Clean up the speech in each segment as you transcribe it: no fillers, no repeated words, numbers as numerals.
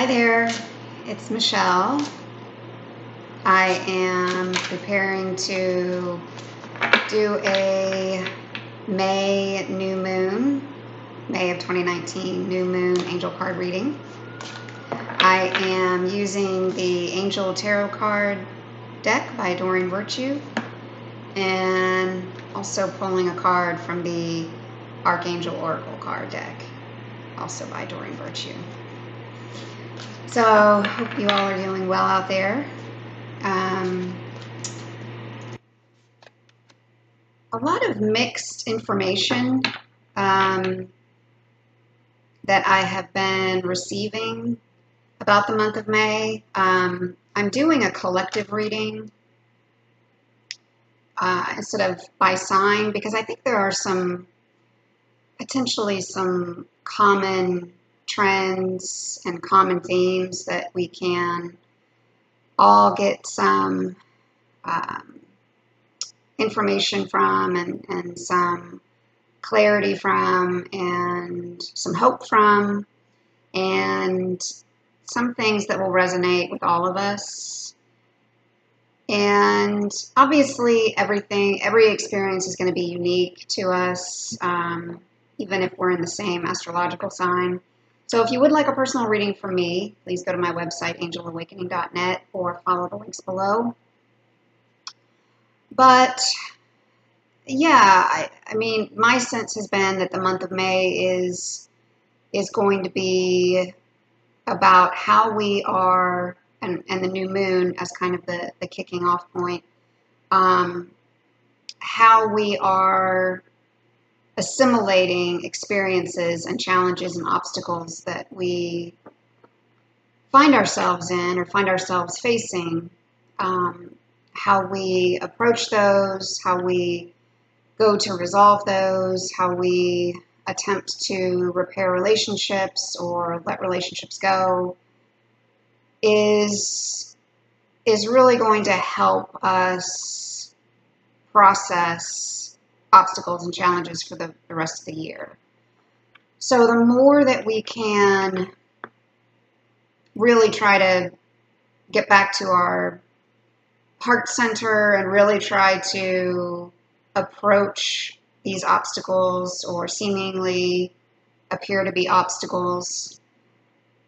Hi there, it's Michelle. I am preparing to do a May new moon, May of 2019 new moon angel card reading. I am using the Angel Tarot card deck by Doreen Virtue and also pulling a card from the Archangel Oracle card deck, also by Doreen Virtue. So, hope you all are doing well out there. A lot of mixed information that I have been receiving about the month of May. I'm doing a collective reading instead of by sign, because I think there are potentially some common trends and common themes that we can all get some information from and some clarity from and some hope from, and some things that will resonate with all of us. And obviously every experience is going to be unique to us, even if we're in the same astrological sign. So if you would like a personal reading from me, please go to my website, angelawakening.net, or follow the links below. But yeah, I mean, my sense has been that the month of May is going to be about how we are, and the new moon as kind of the kicking off point, how we are assimilating experiences and challenges and obstacles that we find ourselves in or find ourselves facing, how we approach those, how we go to resolve those, how we attempt to repair relationships or let relationships go, is really going to help us process obstacles and challenges for the rest of the year. So the more that we can really try to get back to our heart center and really try to approach these obstacles, or seemingly appear to be obstacles,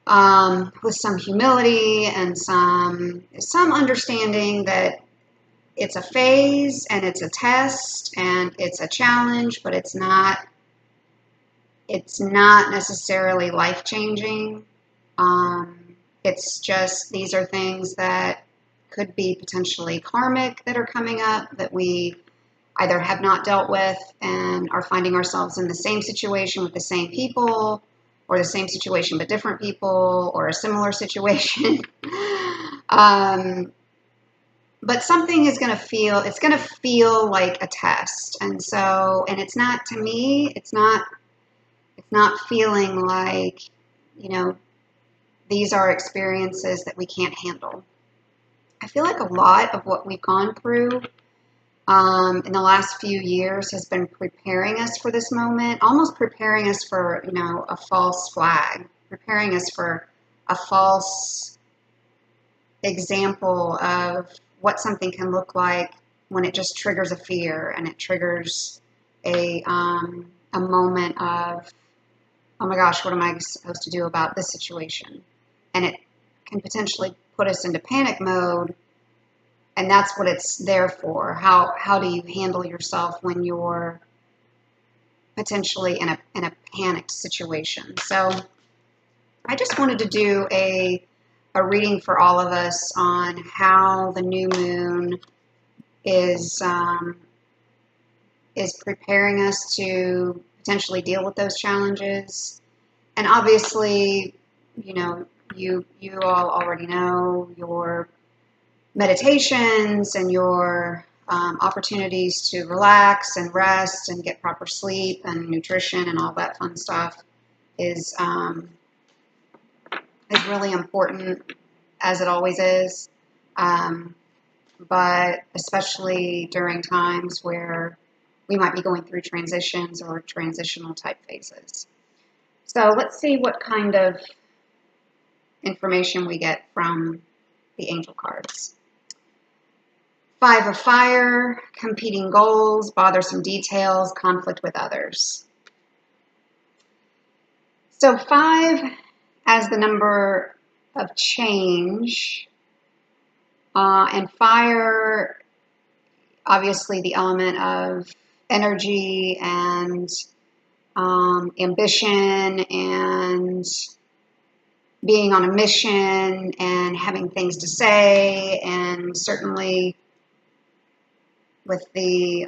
with some humility and some understanding that it's a phase and it's a test and it's a challenge, but it's not necessarily life-changing. It's just, these are things that could be potentially karmic that are coming up that we either have not dealt with and are finding ourselves in the same situation with the same people, or the same situation but different people, or a similar situation. But something is going to feel like a test. And so, and it's not, to me, it's not feeling like, these are experiences that we can't handle. I feel like a lot of what we've gone through in the last few years has been preparing us for this moment, almost preparing us for, a false flag, preparing us for a false example of what something can look like when it just triggers a fear and it triggers a moment of, oh my gosh, what am I supposed to do about this situation? And it can potentially put us into panic mode. And that's what it's there for. How do you handle yourself when you're potentially in a panicked situation? So I just wanted to do a reading for all of us on how the new moon is preparing us to potentially deal with those challenges. And obviously, you all already know your meditations and your opportunities to relax and rest and get proper sleep and nutrition and all that fun stuff is really important, as it always is, but especially during times where we might be going through transitions or transitional type phases. So let's see what kind of information we get from the angel cards. 5 of fire, competing goals, bothersome details, conflict with others. So 5 as the number of change, and fire, obviously the element of energy and ambition and being on a mission and having things to say, and certainly with the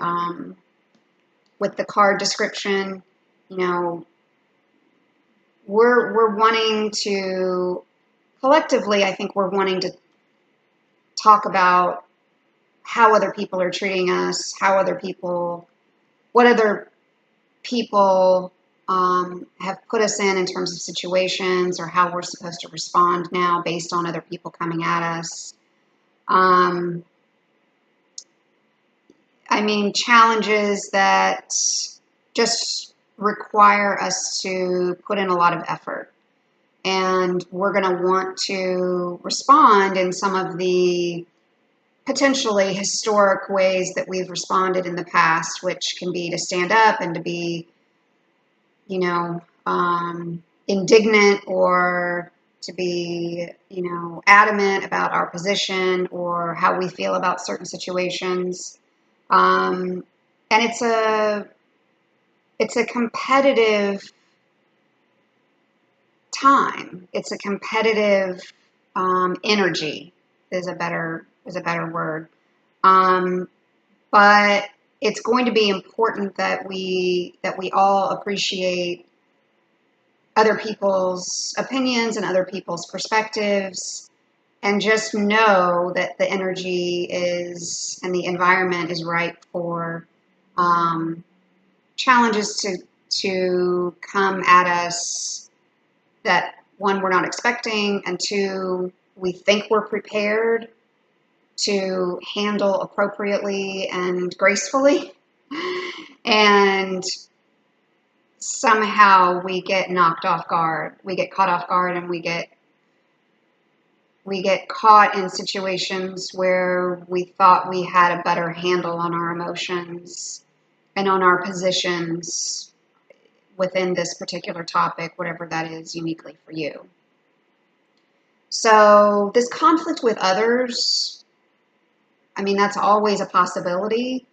card description, you know, we're wanting to collectively, I think we're wanting to talk about how other people are treating us, what other people have put us in terms of situations, or how we're supposed to respond now based on other people coming at us. I mean, challenges that just require us to put in a lot of effort. And we're going to want to respond in some of the potentially historic ways that we've responded in the past, which can be to stand up and to be, you know, indignant, or to be, you know, adamant about our position or how we feel about certain situations. And it's a competitive time. It's a competitive energy is a better word. But it's going to be important that we all appreciate other people's opinions and other people's perspectives, and just know that the energy is and the environment is right for challenges to come at us that, one, we're not expecting, and two, we think we're prepared to handle appropriately and gracefully, and somehow we get knocked off guard. We get caught off guard, and we get caught in situations where we thought we had a better handle on our emotions and on our positions within this particular topic, whatever that is uniquely for you. So this conflict with others, I mean, that's always a possibility.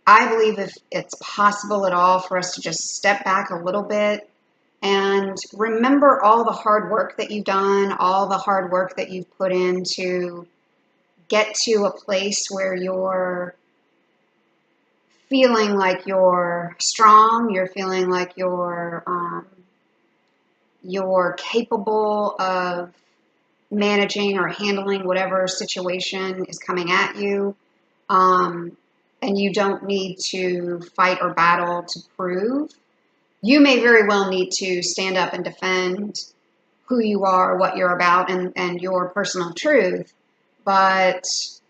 I believe if it's possible at all for us to just step back a little bit and remember all the hard work that you've done, all the hard work that you've put in to get to a place where you're feeling like you're strong, you're feeling like you're capable of managing or handling whatever situation is coming at you. And you don't need to fight or battle to prove. You may very well need to stand up and defend who you are, what you're about, and your personal truth. But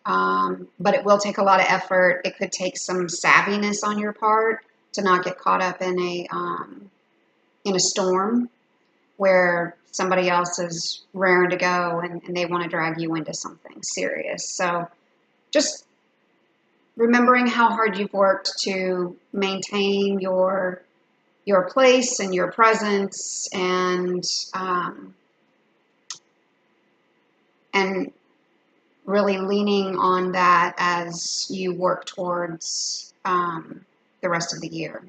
it will take a lot of effort. It could take some savviness on your part to not get caught up in a storm where somebody else is raring to go and they want to drag you into something serious. So just remembering how hard you've worked to maintain your place and your presence, and really leaning on that as you work towards the rest of the year.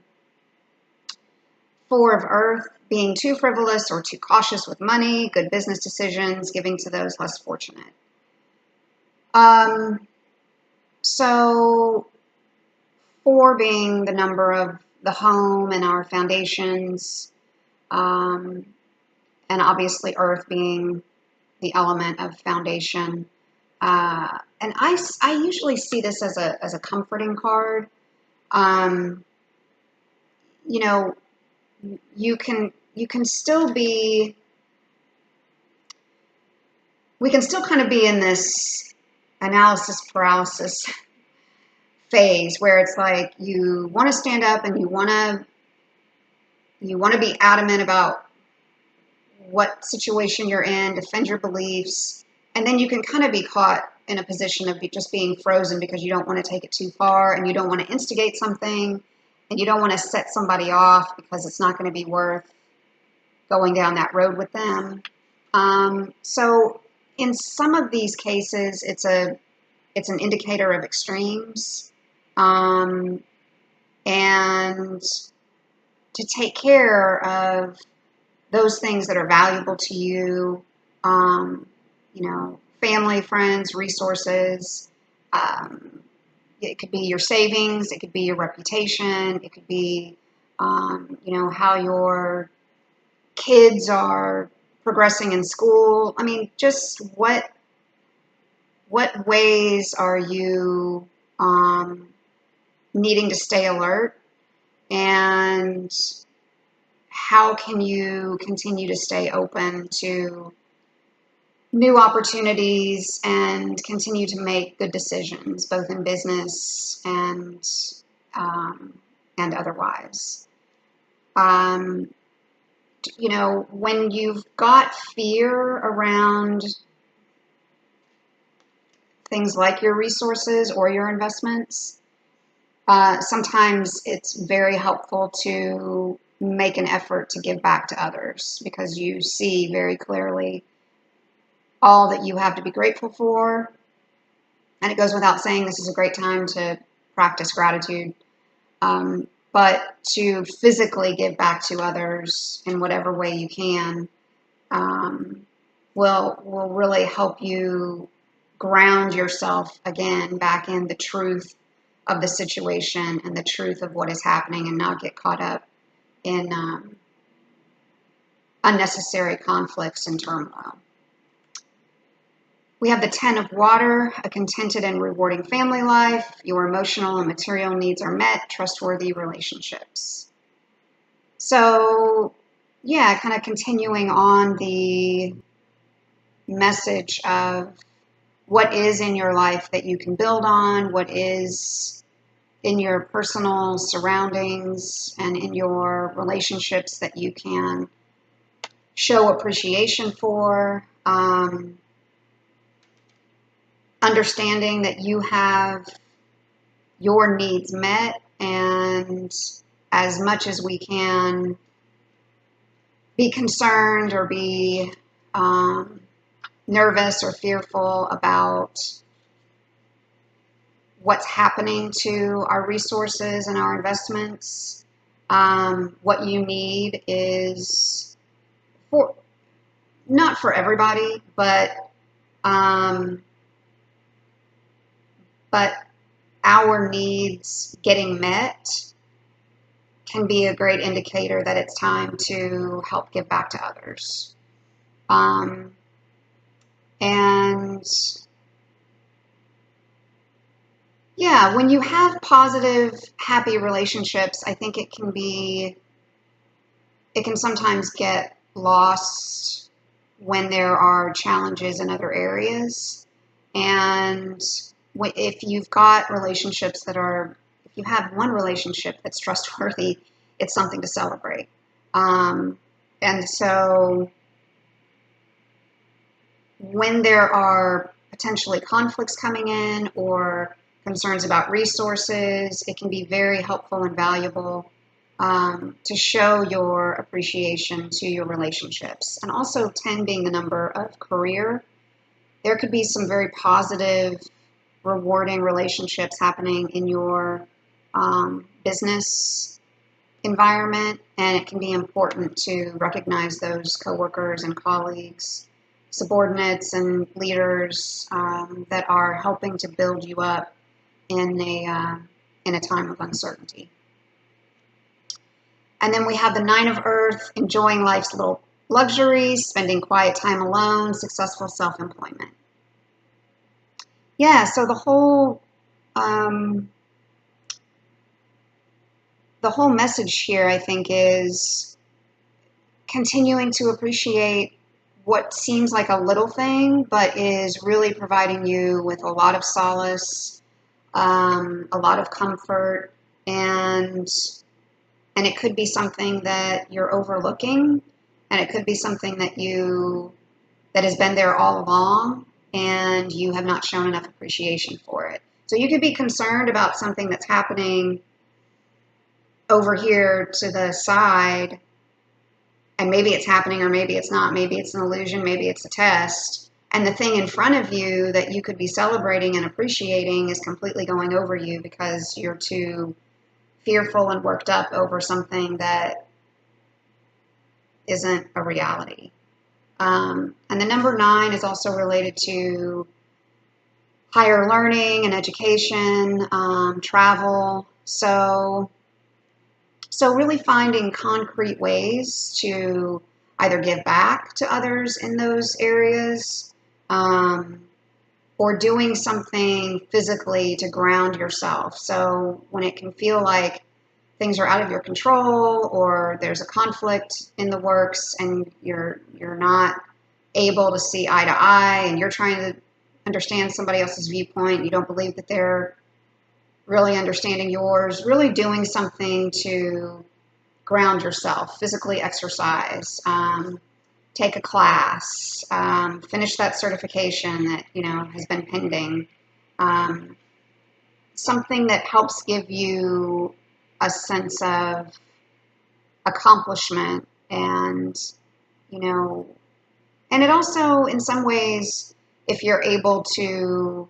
4 of Earth, being too frivolous or too cautious with money, good business decisions, giving to those less fortunate. So 4 being the number of the home and our foundations, and obviously Earth being the element of foundation. And I usually see this as a comforting card. You know, you can still be, we can still kind of be in this analysis paralysis phase where it's like you want to stand up and you want to be adamant about what situation you're in, defend your beliefs, and then you can kind of be caught in a position of just being frozen because you don't want to take it too far and you don't want to instigate something and you don't want to set somebody off because it's not going to be worth going down that road with them. So in some of these cases, it's an indicator of extremes, and to take care of those things that are valuable to you, family, friends, resources. It could be your savings, it could be your reputation, it could be, how your kids are progressing in school. I mean, just what ways are you needing to stay alert, and how can you continue to stay open to new opportunities and continue to make good decisions, both in business and otherwise. When you've got fear around things like your resources or your investments, sometimes it's very helpful to make an effort to give back to others because you see very clearly all that you have to be grateful for. And it goes without saying, this is a great time to practice gratitude. But to physically give back to others in whatever way you can will really help you ground yourself again back in the truth of the situation and the truth of what is happening, and not get caught up in unnecessary conflicts and turmoil. We have the 10 of water, a contented and rewarding family life. Your emotional and material needs are met, trustworthy relationships. So, yeah, kind of continuing on the message of what is in your life that you can build on, what is in your personal surroundings and in your relationships that you can show appreciation for. Understanding that you have your needs met, and as much as we can be concerned or be nervous or fearful about what's happening to our resources and our investments, what you need is not for everybody, but our needs getting met can be a great indicator that it's time to help give back to others. And yeah, when you have positive, happy relationships, I think it can sometimes get lost when there are challenges in other areas. And if you've got relationships if you have one relationship that's trustworthy, it's something to celebrate. And so when there are potentially conflicts coming in or concerns about resources, it can be very helpful and valuable to show your appreciation to your relationships. And also 10 being the number of career, there could be some very positive, rewarding relationships happening in your business environment, and it can be important to recognize those coworkers and colleagues, subordinates and leaders that are helping to build you up in a time of uncertainty. And then we have the 9 of Earth, enjoying life's little luxuries, spending quiet time alone, successful self-employment. Yeah, so the whole message here, I think, is continuing to appreciate what seems like a little thing, but is really providing you with a lot of solace, a lot of comfort, and it could be something that you're overlooking, And it could be something that has been there all along, and you have not shown enough appreciation for it. So you could be concerned about something that's happening over here to the side, and maybe it's happening or maybe it's not. Maybe it's an illusion, maybe it's a test. And the thing in front of you that you could be celebrating and appreciating is completely going over you because you're too fearful and worked up over something that isn't a reality. And the number 9 is also related to higher learning and education, travel. So really finding concrete ways to either give back to others in those areas, or doing something physically to ground yourself. So when it can feel like things are out of your control, or there's a conflict in the works and you're not able to see eye to eye, and you're trying to understand somebody else's viewpoint, you don't believe that they're really understanding yours, really doing something to ground yourself, physically exercise, take a class, finish that certification that has been pending, something that helps give you a sense of accomplishment, and and it also, in some ways, if you're able to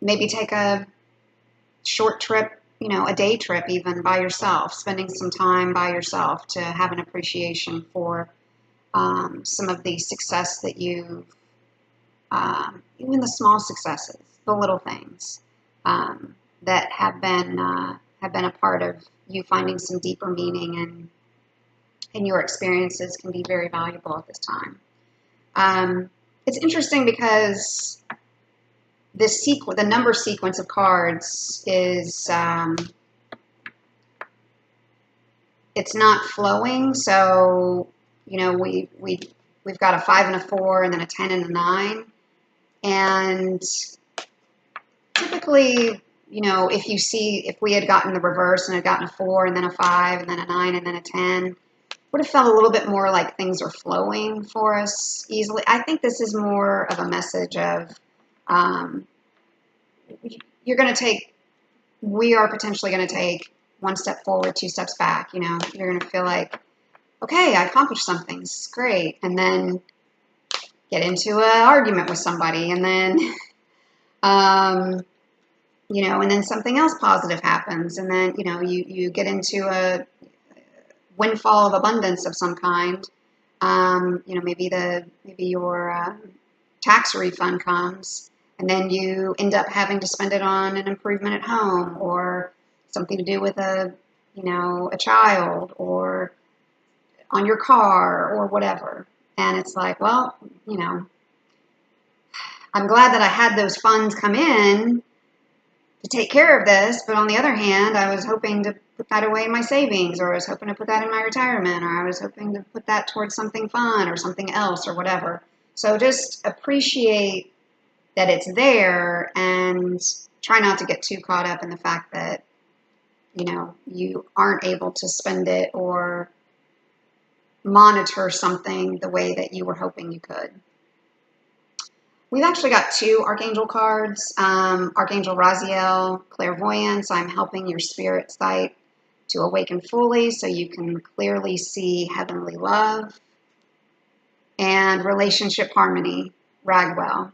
maybe take a short trip, a day trip even by yourself, spending some time by yourself to have an appreciation for some of the success that you've, even the small successes, the little things that have been a part of you finding some deeper meaning in your experiences, can be very valuable at this time. It's interesting because the number sequence of cards is it's not flowing. So we've got a 5 and a 4, and then a 10 and a 9, and typically if we had gotten the reverse and had gotten a 4 and then a 5 and then a 9 and then a 10, would have felt a little bit more like things are flowing for us easily. I think this is more of a message of we are potentially going to take 1 step forward, 2 steps back. You're going to feel like, okay, I accomplished something, this is great, and then get into an argument with somebody, and then and then something else positive happens, and then you get into a windfall of abundance of some kind. Maybe your tax refund comes, and then you end up having to spend it on an improvement at home, or something to do with a child, or on your car, or whatever. And it's like, well, I'm glad that I had those funds come in to take care of this, but on the other hand, I was hoping to put that away in my savings, or I was hoping to put that in my retirement, or I was hoping to put that towards something fun or something else or whatever. So just appreciate that it's there, and try not to get too caught up in the fact that you aren't able to spend it or monitor something the way that you were hoping you could. We've actually got 2 Archangel cards. Archangel Raziel, Clairvoyance. I'm helping your spirit sight to awaken fully so you can clearly see heavenly love. And Relationship Harmony, Ragwell.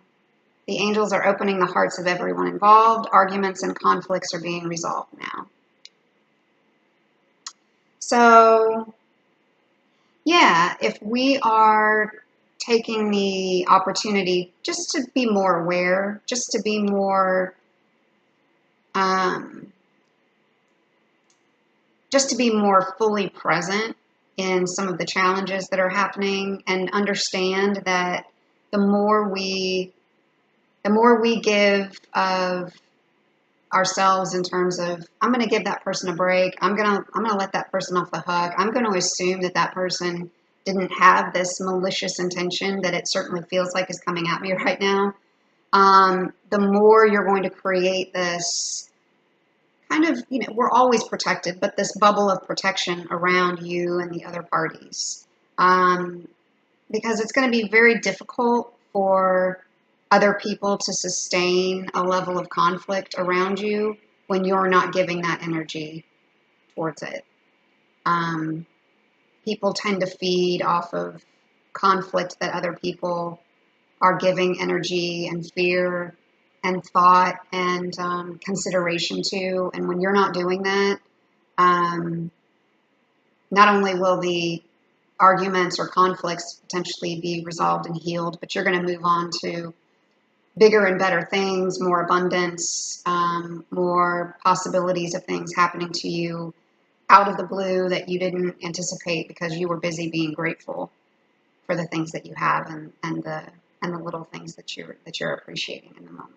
The angels are opening the hearts of everyone involved. Arguments and conflicts are being resolved now. So, yeah, if we are taking the opportunity just to be more aware, just to be more, fully present in some of the challenges that are happening, and understand that the more we give of ourselves in terms of, I'm going to give that person a break, I'm going to let that person off the hook, I'm going to assume that that person didn't have this malicious intention that it certainly feels like is coming at me right now, the more you're going to create this kind of, we're always protected, but this bubble of protection around you and the other parties. because it's going to be very difficult for other people to sustain a level of conflict around you when you're not giving that energy towards it. People tend to feed off of conflict that other people are giving energy and fear and thought and consideration to. And when you're not doing that, not only will the arguments or conflicts potentially be resolved and healed, but you're going to move on to bigger and better things, more abundance, more possibilities of things happening to you out of the blue that you didn't anticipate because you were busy being grateful for the things that you have and the little things that you're appreciating in the moment.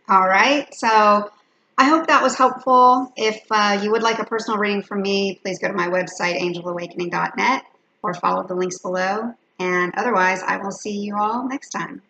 All right, so I hope that was helpful. If you would like a personal reading from me, please go to my website, angelawakening.net, or follow the links below. And otherwise, I will see you all next time.